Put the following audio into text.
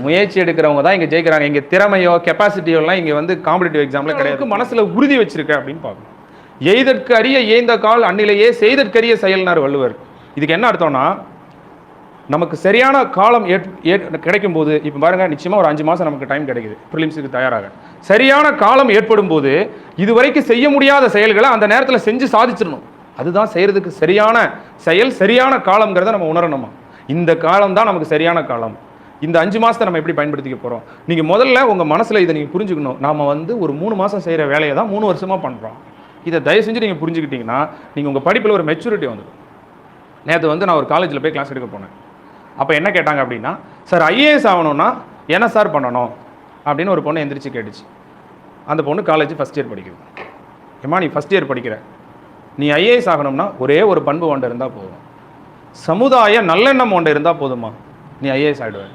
முயற்சி எடுக்கிறவங்க தான் இங்கே ஜெயிக்கிறாங்க. இங்கே திறமையோ கெப்பாசிட்டியோலாம் இங்கே வந்து காம்படிட்டிவ் எக்ஸாமில் கிடையாது. மனசில் உறுதி வச்சிருக்க அப்படின்னு பார்க்கணும். எய்தற்கு அரிய ஏய்ந்த கால் அந்நிலையே செய்தற்கரிய செயல்னார் வள்ளுவர். இதுக்கு என்ன அர்த்தம்னா, நமக்கு சரியான காலம் கிடைக்கும் போது, இப்போ பாருங்க, நிச்சயமாக ஒரு 5 மாதம் நமக்கு டைம் கிடைக்குது ப்ரிலிம்ஸுக்கு தயாராக. சரியான காலம் ஏற்படும் போது இதுவரைக்கும் செய்ய முடியாத செயல்களை அந்த நேரத்தில் செஞ்சு சாதிச்சிடணும். அதுதான் செய்யறதுக்கு சரியான செயல், சரியான காலம்ங்கிறத நம்ம உணரணுமா. இந்த காலம் தான் நமக்கு சரியான காலம். இந்த 5 மாதத்தை நம்ம எப்படி பயன்படுத்திக்க போகிறோம்? நீங்கள் முதல்ல உங்கள் மனசில் இதை நீங்கள் புரிஞ்சுக்கணும். நாம் வந்து ஒரு 3 மாதம் செய்கிற வேலையை தான் 3 வருஷமாக பண்ணுறோம். இதை தயவு செஞ்சு நீங்கள் புரிஞ்சுக்கிட்டீங்கன்னா நீங்கள் உங்கள் படிப்பில் ஒரு மெச்சூரிட்டி வந்துடும். நேற்று வந்து நான் ஒரு காலேஜில் போய் கிளாஸ் எடுக்க போனேன். அப்போ என்ன கேட்டாங்க அப்படின்னா, சார் ஐஏஎஸ் ஆகணும்னா என்ன சார் பண்ணணும் அப்படின்னு ஒரு பொண்ணு எந்திரிச்சு கேட்டுச்சு. அந்த பொண்ணு காலேஜ் ஃபஸ்ட் இயர் படிக்குது. ஏம்மா நீ ஃபஸ்ட் இயர் படிக்கிற, நீ ஐஏஎஸ் ஆகணும்னா ஒரே ஒரு பண்பு ஒன்று இருந்தால் போதும், சமுதாய நல்லெண்ணம் ஒன்று இருந்தால் போதுமா, நீ ஐஏஎஸ் ஆகிடுவேன்.